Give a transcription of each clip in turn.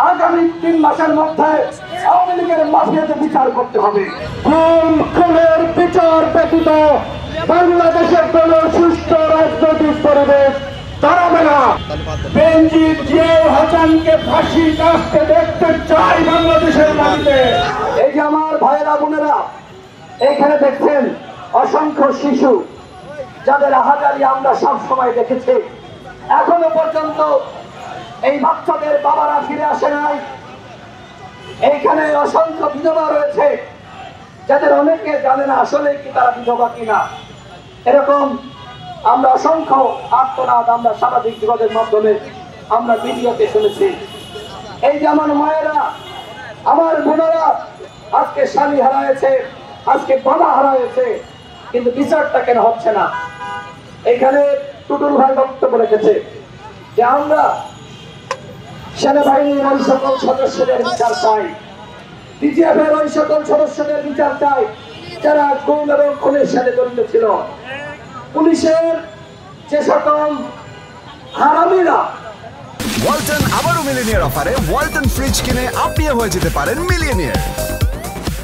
আগামী 3 মাসের মধ্যে আওয়ামী লীগের মাফিয়াদের বিচার করতে হবে। খুনের বিচার ব্যতীত বাংলাদেশের কোন সুস্থ রাজনৈতিক পরিবেশ দাঁড়াবে না। বেনজির জিয়াউল হাসানকে ফাঁসির কাস্তে দেখতে চাই বাংলাদেশের মাটিতে। এই যে আমার ভাইয়েরা বোনেরা এখানে দেখছেন অসংখ্য শিশু যাদের আহাজারি আমরা সব সময় দেখেছি, এখনো পর্যন্ত এই বাচ্চাদের বাবারা ফিরে আসে নাই। এইখানে অসংখ্য বিধবা রয়েছে যাদের অনেকে জানে না আসলে কি তারা বিধবা কিনা। এরকম আমরা অসংখ্য আর্তনাদ আমরা সামাজিক যোগাযোগের মাধ্যমে আমরা মিডিয়াতে শুনেছি। এই যে আমার মায়েরা আমার বোনেরা আজকে স্বামী হারাইছে, আজকে বাবা হারাইছে, কিন্তু বিচারটা কেন হচ্ছে না? এখানে টুটুল ভাই বক্তব্য রেখেছে যে আমরা সেনাবাহিনীর ওই সকল সদস্যদের বিচার চাই, বিজিএফ এর ওই সকল সদস্যদের বিচার চাই যারা গুম এবং খুনের সাথে জড়িত ছিল। পুলিশের যে সকল হারামিরা। ওয়ালটন আবারও মিলিনিয়ার অফারে ওয়ালটন ফ্রিজ কিনে আপনিও হয়ে যেতে পারেন মিলিয়নিয়ার।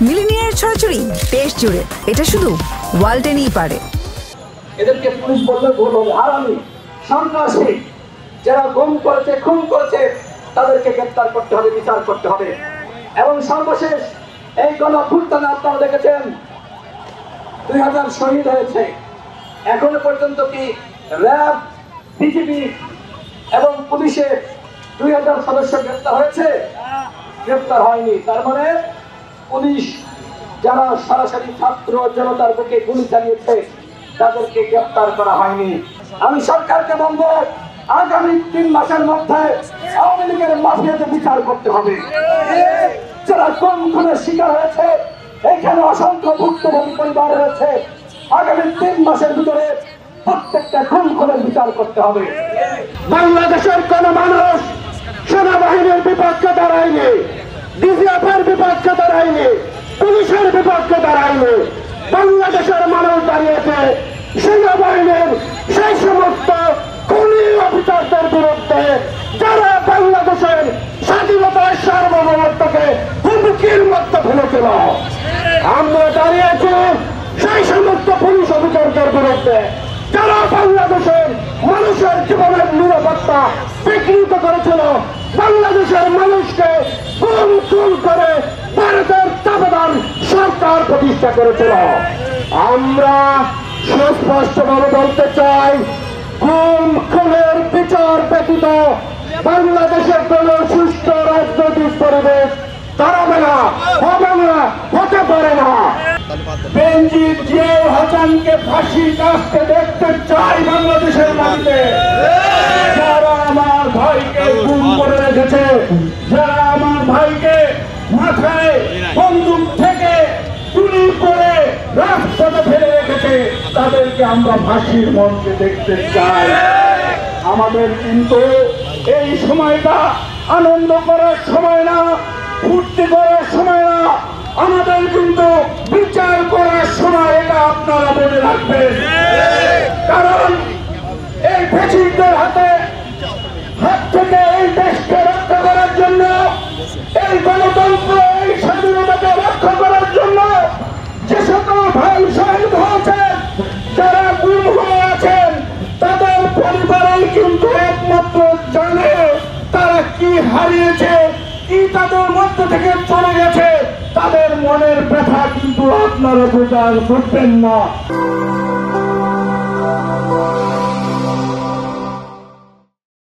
মিলিনিয়ার ছড়াছড়ি দেশ জুড়ে, এটা শুধু ওয়ালটনই পারে। এদেরকে পুলিশ বললে ভুল হবে, হারামি সন্ত্রাসী যারা গুম করেছে খুন করেছে তাদেরকে গ্রেফতার করতে হবে, বিচার করতে হবে। এবং সর্বশেষ এই গণঅভ্যুত্থানে আপনারা দেখেছেন 2000 শহীদ হয়েছে, এখনো পর্যন্ত কি র্যাব, বিজিবি এবং পুলিশের 2000 সদস্য গ্রেফতার হয়েছে? গ্রেফতার হয়নি। তার মানে পুলিশ যারা সরাসরি ছাত্র জনতার বুকে গুলি চালিয়েছে তাদেরকে গ্রেফতার করা হয়নি। আমি সরকারকে বলবো আগামী 3 মাসের মধ্যে আওয়ামী লীগের মাফিয়াদের বিচার করতে হবে। যারা কোন খুনের শিকার হয়েছে, এখানে অসংখ্য ভুক্তভোগী পরিবার রয়েছে, আগামী 3 মাসের ভিতরে প্রত্যেকটা খুনের বিচার করতে হবে। বাংলাদেশের কোন মানুষ সেনাবাহিনীর বিপক্ষে দাঁড়ায়নি, বিজিএফ এর বিপক্ষে দাঁড়ায়নি, পুলিশের বিপক্ষে দাঁড়ায়নি। বাংলাদেশের মানুষ দাঁড়িয়েছে সেনাবাহিনীর সেই সমস্ত খুনি অফিসারদের বিরুদ্ধে যারা বাংলাদেশের স্বাধীনতার সার্বভৌমত্বকে হুমকির মধ্যে ফেলেছিল। আমরা দাঁড়িয়েছি সেই সমস্ত পুলিশ অফিসারদের বিরুদ্ধে যারা বাংলাদেশের মানুষের জীবনের নিরাপত্তা বিঘ্নিত করেছিল, বাংলাদেশের মানুষকে গুম খুন করে ভারতের তাবেদার সরকার প্রতিষ্ঠা করেছিল। আমরা সুস্পষ্টভাবে বলতে চাই, গুম খুনের বিচার ব্যতীত বাংলাদেশের কোন সুস্থ রাজনৈতিক পরিবেশ দাঁড়াবে না, হবে না, হতে পারে না। বেনজির জিয়াউল হাসানকে ফাঁসির কাস্তে দেখতে চাই বাংলাদেশের মাটিতে। যারা আমার ভাইকে গুম করে রেখেছে, যারা আমার ভাইকে মাথায় বন্দুক থেকে গুলি করে রাজপথে ফেলে রেখেছে, তাদেরকে আমরা ফাঁসির মঞ্চে দেখতে চাই। আমাদের কিন্তু এই সময়টা আনন্দ করার সময় না, ফুর্তি করার সময় না, আমাদের কিন্তু বিচার করার সময়, এটা আপনারা মনে রাখবেন। কারণ এই ফ্যাসিস্টদের হাত থেকে এই দেশকে রক্ষা করার জন্য, এই গণতন্ত্র, এই স্বাধীনতাকে রক্ষা করার জন্য যে সকল ভাই শহীদ হয়েছেন, যারা গুম হয়ে আছেন, তাদের পরিবারেই কিন্তু একমাত্র জানে তারা কি হারিয়েছে, কি তাদের মধ্য থেকে চলে গেছে। তাদের মনের ব্যথা কিন্তু আপনারা বোঝার করবেন না।